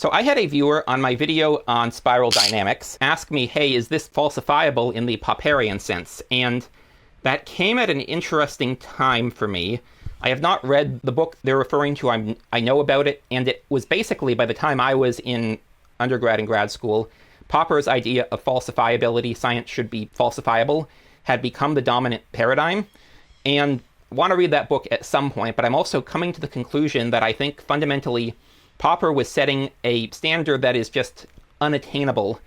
So I had a viewer on my video on spiral dynamics ask me, hey, is this falsifiable in the Popperian sense? And that came at an interesting time for me. I have not read the book they're referring to. I know about it, and it was basically, by the time I was in undergrad and grad school, Popper's idea of falsifiability, science should be falsifiable, had become the dominant paradigm. And I want to read that book at some point, but I'm also coming to the conclusion that I think fundamentally Popper was setting a standard that is just unattainable.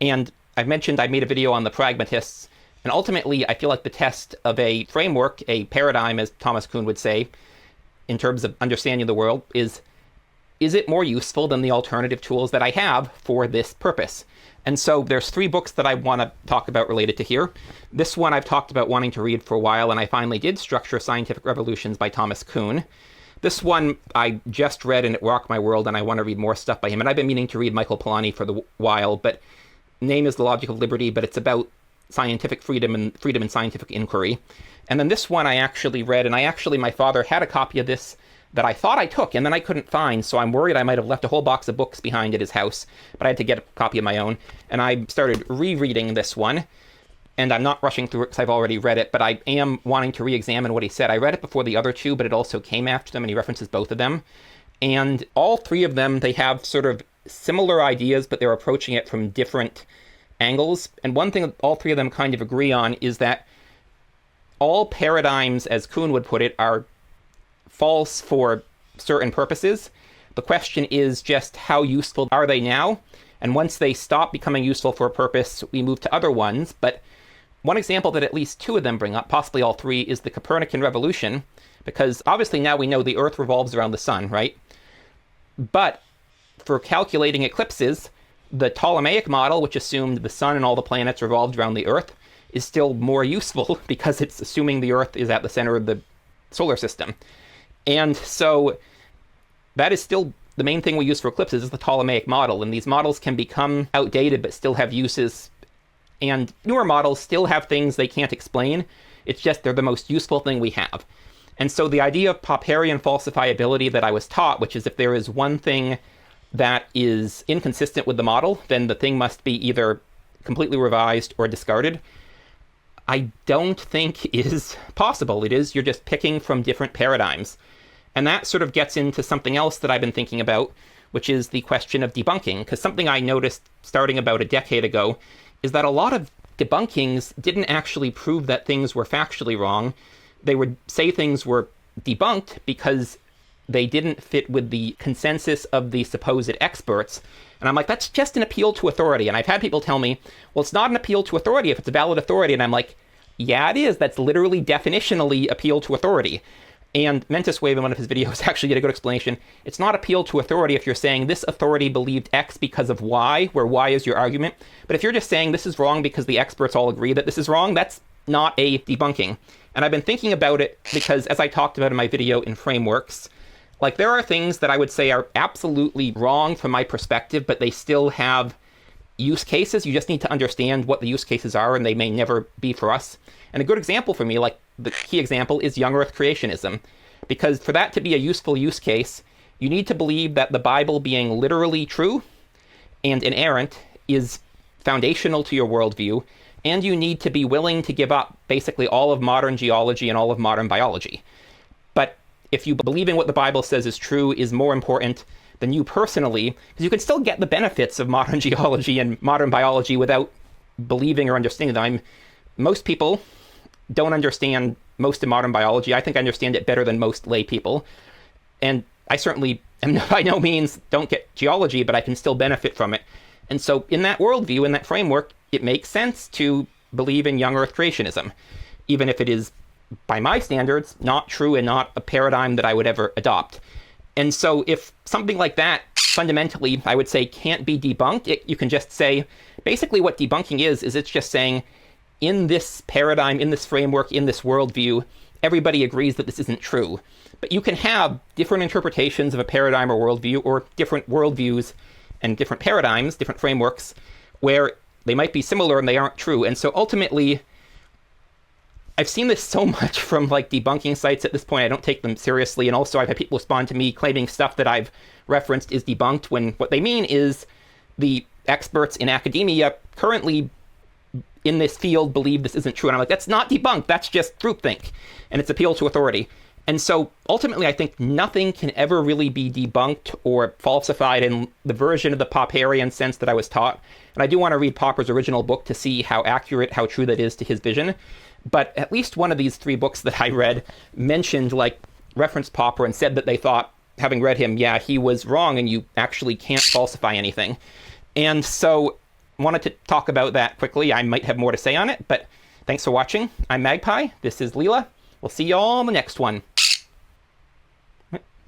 And I've mentioned I made a video on the pragmatists, and ultimately I feel like the test of a framework, a paradigm, as Thomas Kuhn would say, in terms of understanding the world, is it more useful than the alternative tools that I have for this purpose? And so there's 3 books that I want to talk about related to here. This one I've talked about wanting to read for a while, and I finally did, Structure Scientific Revolutions by Thomas Kuhn. This one I just read and it rocked my world, and I want to read more stuff by him. And I've been meaning to read Michael Polanyi for a while, but name is The Logic of Liberty, but it's about scientific freedom and freedom in scientific inquiry. And then this one I actually read, and my father had a copy of this that I thought I took, and then I couldn't find, so I'm worried I might have left a whole box of books behind at his house, but I had to get a copy of my own. And I started rereading this one, and I'm not rushing through it because I've already read it, but I am wanting to re-examine what he said. I read it before the other 2, but it also came after them, and he references both of them. And all 3 of them, they have sort of similar ideas, but they're approaching it from different angles. And one thing all 3 of them kind of agree on is that all paradigms, as Kuhn would put it, are false for certain purposes. The question is just how useful are they now? And once they stop becoming useful for a purpose, we move to other ones. But one example that at least 2 of them bring up, possibly all 3, is the Copernican revolution, because obviously now we know the Earth revolves around the sun, right? But for calculating eclipses, the Ptolemaic model, which assumed the sun and all the planets revolved around the Earth, is still more useful because it's assuming the Earth is at the center of the solar system. And so that is still the main thing we use for eclipses, is the Ptolemaic model. And these models can become outdated but still have uses. And newer models still have things they can't explain. It's just they're the most useful thing we have. And so the idea of Popperian falsifiability that I was taught, which is if there is one thing that is inconsistent with the model, then the thing must be either completely revised or discarded, I don't think is possible. It is, you're just picking from different paradigms. And that sort of gets into something else that I've been thinking about, which is the question of debunking. Because something I noticed starting about a decade ago is that a lot of debunkings didn't actually prove that things were factually wrong. They would say things were debunked because they didn't fit with the consensus of the supposed experts. And I'm like, that's just an appeal to authority. And I've had people tell me, well, it's not an appeal to authority if it's a valid authority. And I'm like, yeah, it is. That's literally definitionally appeal to authority. And Mentis Wave in one of his videos actually did a good explanation. It's not appeal to authority if you're saying this authority believed X because of Y, where Y is your argument. But if you're just saying this is wrong because the experts all agree that this is wrong, that's not a debunking. And I've been thinking about it because, as I talked about in my video in Frameworks, like there are things that I would say are absolutely wrong from my perspective, but they still have use cases. You just need to understand what the use cases are, and they may never be for us. And a good example for me, like the key example, is young Earth creationism. Because for that to be a useful use case, you need to believe that the Bible being literally true and inerrant is foundational to your worldview, and you need to be willing to give up basically all of modern geology and all of modern biology. But if you believing what the Bible says is true is more important than you personally, because you can still get the benefits of modern geology and modern biology without believing or understanding them. Most people don't understand most of modern biology. I think I understand it better than most lay people. And I certainly am by no means don't get geology, but I can still benefit from it. And so in that worldview, in that framework, it makes sense to believe in young Earth creationism, even if it is, by my standards, not true and not a paradigm that I would ever adopt. And so if something like that, fundamentally, I would say can't be debunked, you can just say, basically what debunking is it's just saying, in this paradigm, in this framework, in this worldview, everybody agrees that this isn't true. But you can have different interpretations of a paradigm or worldview, or different worldviews and different paradigms, different frameworks, where they might be similar and they aren't true. And so ultimately, I've seen this so much from like debunking sites at this point, I don't take them seriously. And also I've had people respond to me claiming stuff that I've referenced is debunked when what they mean is the experts in academia currently in this field believe this isn't true. And I'm like, that's not debunked. That's just groupthink. And it's appeal to authority. And so ultimately, I think nothing can ever really be debunked or falsified in the version of the Popperian sense that I was taught. And I do want to read Popper's original book to see how accurate, how true that is to his vision. But at least one of these 3 books that I read mentioned, like, referenced Popper and said that they thought, having read him, yeah, he was wrong and you actually can't falsify anything. And so I wanted to talk about that quickly. I might have more to say on it, but thanks for watching. I'm Magpie. This is Leela. We'll see you all in the next one.